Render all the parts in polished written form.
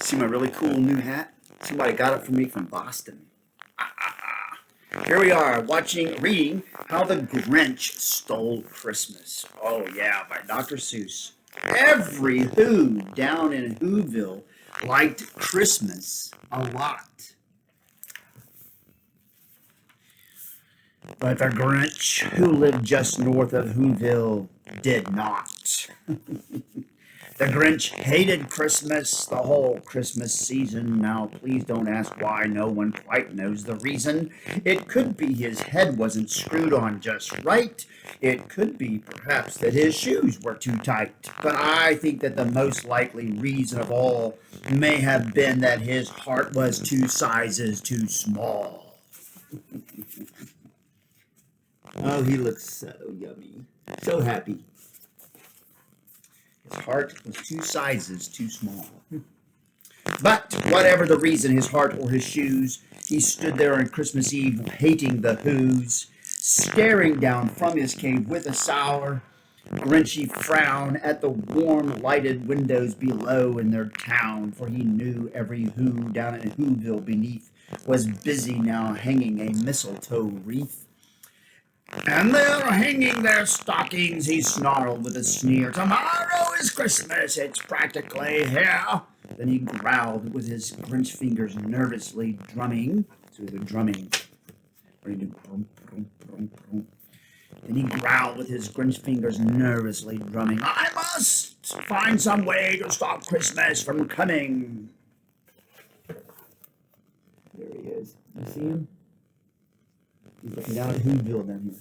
See my really cool new hat? Somebody got it for me from Boston. Here we are, reading How the Grinch Stole Christmas. Oh yeah, by Dr. Seuss. Every Who down in Who-ville liked Christmas a lot. But the Grinch, who lived just north of Who-ville, did not. The Grinch hated Christmas the whole Christmas season. Now, please don't ask why. No one quite knows the reason. It could be his head wasn't screwed on just right. It could be, perhaps, that his shoes were too tight. But I think that the most likely reason of all may have been that his heart was 2 sizes too small. Oh, he looks so yummy. So happy. His heart was 2 sizes too small. But whatever the reason, his heart or his shoes, he stood there on Christmas Eve hating the Who's, staring down from his cave with a sour, Grinchy frown at the warm lighted windows below in their town, for he knew every Who down in Whoville beneath was busy now hanging a mistletoe wreath. And they're hanging their stockings, he snarled with a sneer. Tomorrow is Christmas, it's practically here. Then he growled with his Grinch fingers nervously drumming. So he was drumming. Then he growled with his Grinch fingers nervously drumming. I must find some way to stop Christmas from coming. There he is. You see him? He's looking down at Whoville down here.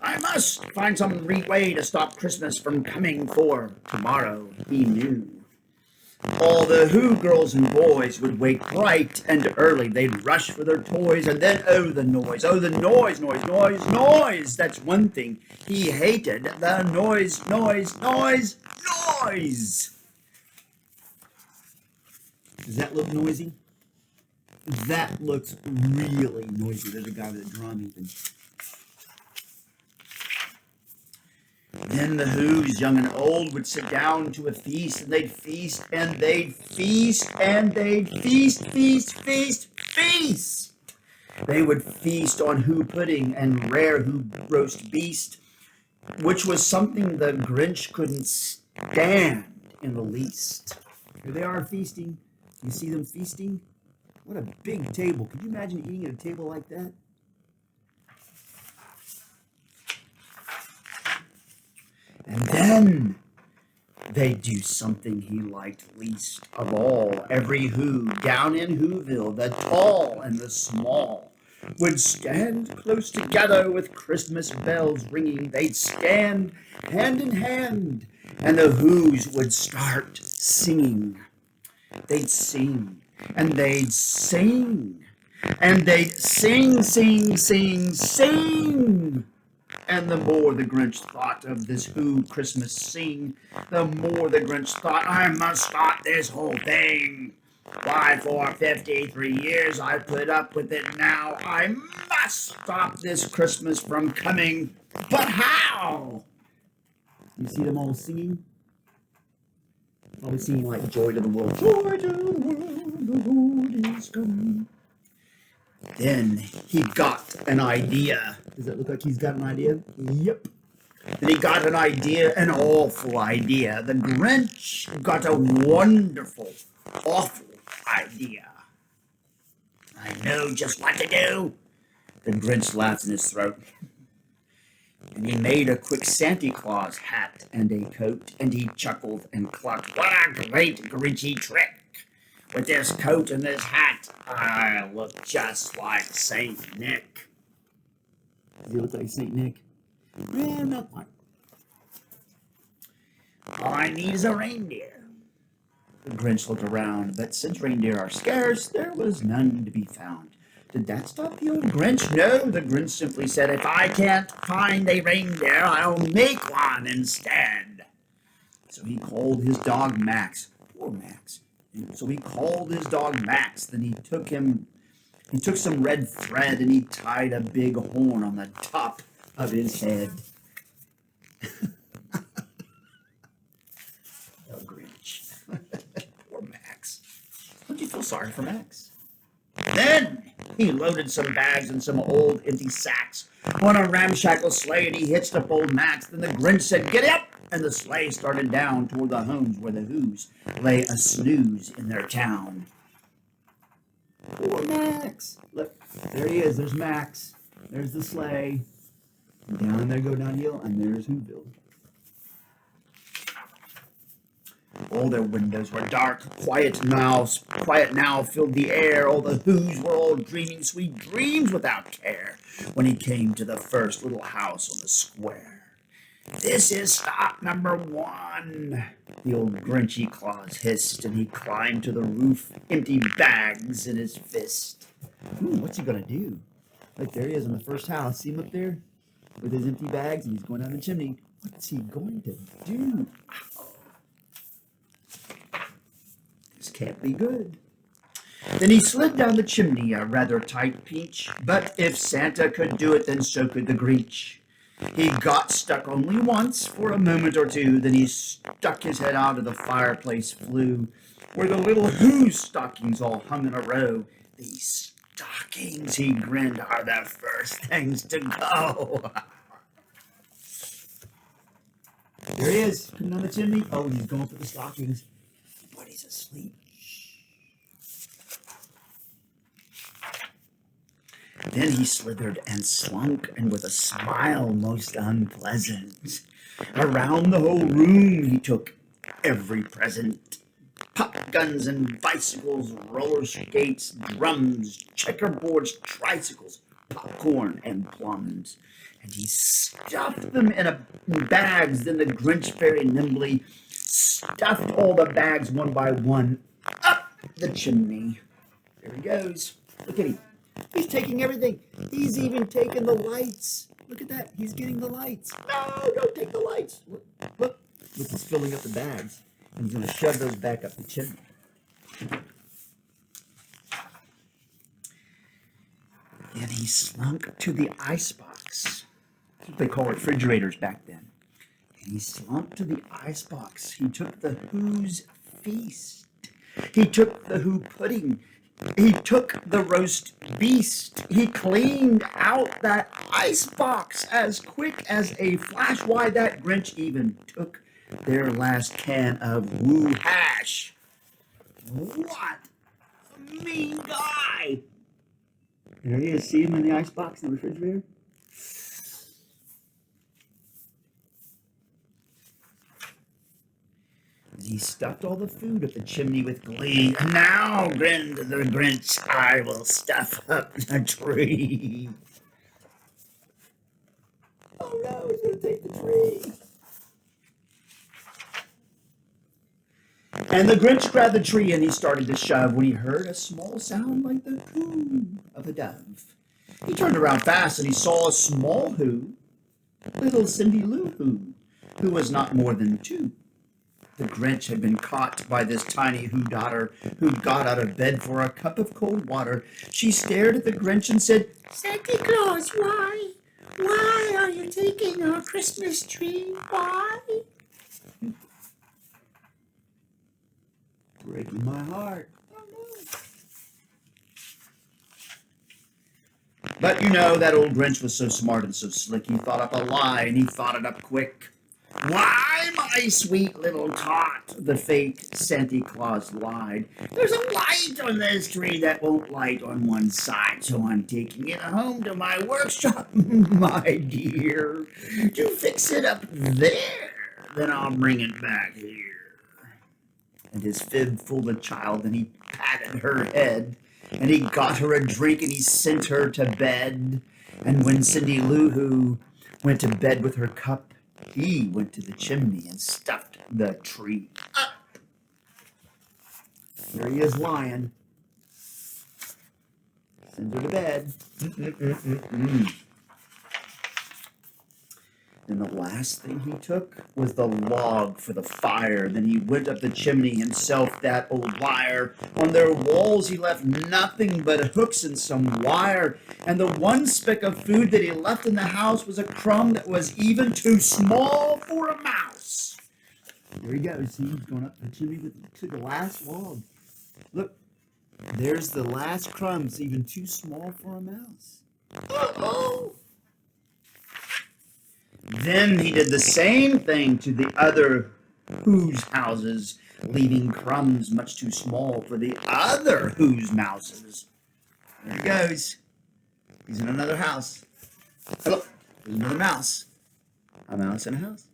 I must find some way to stop Christmas from coming, for tomorrow he knew. All the Who girls and boys would wake bright and early. They'd rush for their toys, and then oh the noise, noise. That's one thing he hated, the noise. Does that look noisy? That looks really noisy. There's a guy with a drum even. Then the Who's, young and old, would sit down to a feast, and they'd feast, and they'd feast, and they'd feast. They would feast on Who pudding and rare Who roast beast, which was something the Grinch couldn't stand in the least. Here they are feasting. You see them feasting? What a big table. Could you imagine eating at a table like that? And then they'd do something he liked least of all. Every Who down in Whoville, the tall and the small, would stand close together with Christmas bells ringing. They'd stand hand in hand, and the Who's would start singing. They'd sing, and they'd sing, and they'd sing. And the more the Grinch thought of this Who Christmas sing, the more the Grinch thought, I must stop this whole thing. Why, for 53 years I put up with it now. I must stop this Christmas from coming. But how? You see them all singing? Probably singing like Joy to the World. Joy to the world, the Lord is coming. Then he got an idea. Does that look like he's got an idea? Yep. Then he got an idea, an awful idea. The Grinch got a wonderful, awful idea. I know just what to do. The Grinch laughed in his throat. And he made a quick Santa Claus hat and a coat, and he chuckled and clucked. What a great Grinchy trick! With this coat and this hat, I look just like Saint Nick. Does he look like Saint Nick? Well, not quite. All I need is a reindeer. The Grinch looked around, but since reindeer are scarce, there was none to be found. Did that stop the old Grinch? No, the Grinch simply said, if I can't find a reindeer, I'll make one instead. So he called his dog Max. Poor Max. So he called his dog Max. Then he took some red thread and he tied a big horn on the top of his head. Oh, Grinch. sorry for Max. Then he loaded some bags and some old empty sacks on a ramshackle sleigh, and he hitched up old Max. Then the Grinch said, "Get up!" And the sleigh started down toward the homes where the Who's lay a snooze in their town. Poor Max. Look, there he is. There's Max. There's the sleigh. And down they go downhill, and there's Who-ville. All their windows were dark. Quiet now filled the air. All the Who's were all dreaming sweet dreams without care when he came to the first little house on the square. "This is stop number 1, the old Grinchy Claus hissed, and he climbed to the roof, empty bags in his fist. What's he gonna do? Look, there he is in the first house. See him up there with his empty bags, and he's going down the chimney. What's he going to do? This can't be good. Then he slid down the chimney, a rather tight pinch, but if Santa could do it, then so could the Grinch. He got stuck only once for a moment or two, then he stuck his head out of the fireplace flue, where the little Who's stockings all hung in a row. "These stockings," he grinned, "are the first things to go." There he is, coming down the chimney. Oh, he's going for the stockings, but he's asleep. Then he slithered and slunk, and with a smile most unpleasant, around the whole room he took every present. Pop guns and bicycles, roller skates, drums, checkerboards, tricycles, popcorn, and plums. And he stuffed them in bags. Then the Grinch very nimbly stuffed all the bags one by one up the chimney. There he goes. Look at him. He's taking everything. He's even taking the lights. Look at that. He's getting the lights. No, don't take the lights. Look, he's filling up the bags. And he's going to shove those back up the chimney. Then he slunk to the icebox. That's what they call refrigerators back then. And he slunk to the icebox. He took the Who's feast. He took the Who pudding. He took the roast beast. He cleaned out that icebox as quick as a flash. Why, that Grinch even took their last can of Woo hash. What a mean guy. There he is. See him in the icebox in the refrigerator? He stuffed all the food up the chimney with glee. "Now," grinned the Grinch, "I will stuff up the tree." Oh no, he's going to take the tree. And the Grinch grabbed the tree and he started to shove when he heard a small sound like the coo of a dove. He turned around fast and he saw a small Who, little Cindy Lou who was not more than 2. The Grinch had been caught by this tiny Who daughter who got out of bed for a cup of cold water. She stared at the Grinch and said, "Santa Claus, why? Why are you taking our Christmas tree? Why?" Breaking my heart. Oh, no. But you know, that old Grinch was so smart and so slick, he thought up a lie, and he thought it up quick. "Why, my sweet little tot," the fake Santa Claus lied, "there's a light on this tree that won't light on one side, so I'm taking it home to my workshop, my dear, to fix it up there. Then I'll bring it back here." And his fib fooled the child, and he patted her head, and he got her a drink, and he sent her to bed. And when Cindy Lou Who went to bed with her cup, he went to the chimney and stuffed the tree up. There he is lying. Send her to bed. And the last thing he took was the log for the fire. Then he went up the chimney himself, that old liar. On their walls he left nothing but hooks and some wire. And the one speck of food that he left in the house was a crumb that was even too small for a mouse. There he goes. See, he's going up the chimney to the last log. Look, There's the last crumbs, even too small for a mouse. Uh-oh. Then he did the same thing to the other Who's houses, leaving crumbs much too small for the other Who's mouses. There he goes. He's in another house. Hello, there's another mouse. A mouse in a house.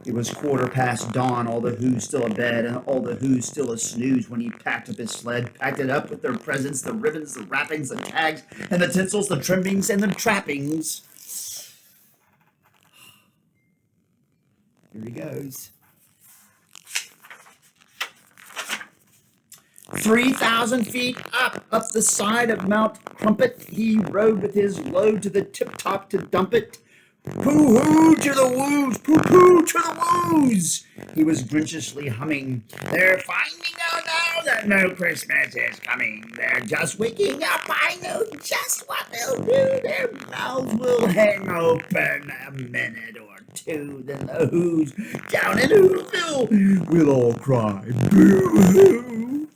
It was dawn, all the Who's still abed, and all the Who's still a snooze when he packed up his sled, packed it up with their presents, the ribbons, the wrappings, the tags, and the tinsels, the trimmings, and the trappings. Here he goes. 3,000 feet up the side of Mount Crumpet, he rode with his load to the tip-top to dump it. Pooh-hoo to the woos, pooh-pooh to the woos. He was grinchishly humming. They're finding out now that no Christmas is coming. They're just waking up. I know just what they'll do. Their mouths will hang open a minute or two. Then the Who's down in Who-ville will all cry, boo-hoo.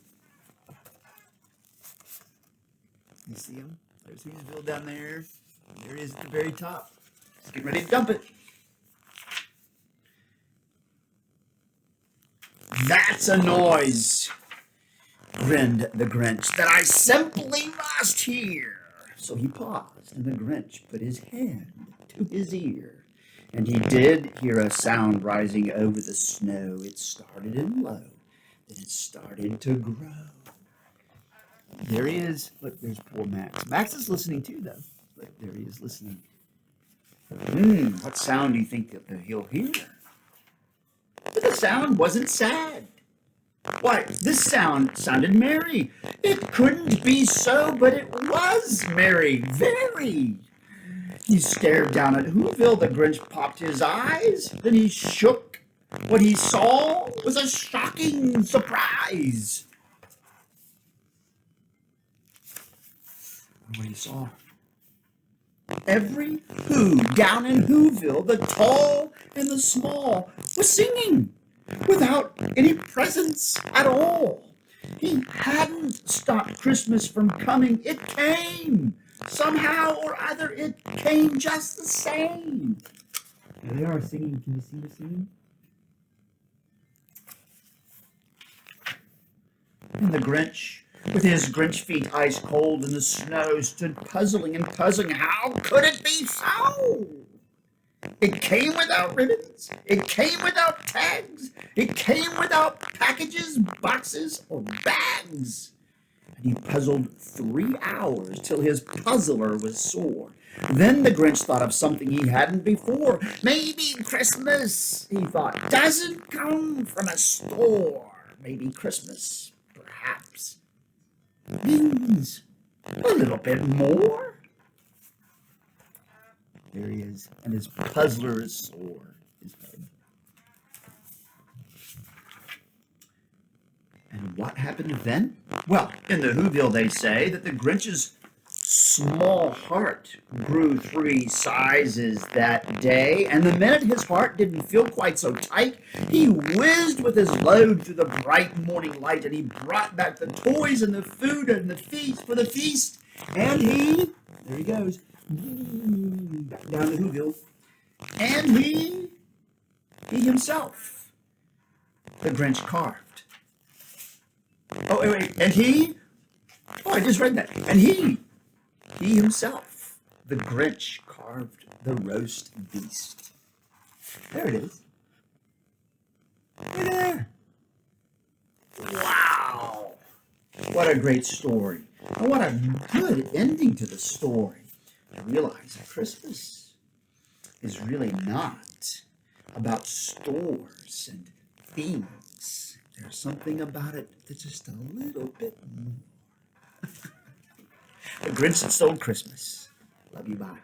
You see him? There's Who-ville down there. There he is at the very top. Get ready to dump it. That's a noise, grinned the Grinch, that I simply must hear. So he paused, and the Grinch put his hand to his ear, and he did hear a sound rising over the snow. It started in low, then it started to grow. There he is. Look, there's poor Max. Max is listening too, though. But there he is listening. What sound do you think that he'll hear? But the sound wasn't sad. Why, this sound sounded merry. It couldn't be so, but it was merry, very. He stared down at Who-ville. The Grinch popped his eyes. Then he shook. What he saw was a shocking surprise. What he saw? Every Who down in Who-ville, the tall and the small, was singing without any presents at all. He hadn't stopped Christmas from coming. It came. Somehow or other, it came just the same. Here they are singing. Can you see the singing? And the Grinch, with his Grinch feet ice cold in the snow, stood puzzling and puzzling. How could it be so? It came without ribbons. It came without tags. It came without packages, boxes, or bags. And he puzzled 3 hours till his puzzler was sore. Then the Grinch thought of something he hadn't before. Maybe Christmas, he thought, doesn't come from a store. Maybe Christmas, perhaps, means a little bit more. There he is, and his puzzler is sore, his head. And what happened then? Well, in the Who-ville they say that the Grinch's small heart grew 3 sizes that day, and the minute his heart didn't feel quite so tight, he whizzed with his load through the bright morning light, and he brought back the toys and the food and the feast for the feast, and there he goes, back down to Who-ville, and he himself, the Grinch carved. Oh, wait, and I just read that, and he himself, the Grinch, carved the roast beast. There it is. Right there. Wow. What a great story. And what a good ending to the story. I realize that Christmas is really not about stores and things. There's something about it that's just a little bit more. The Grinch Stole Christmas. Love you, bye.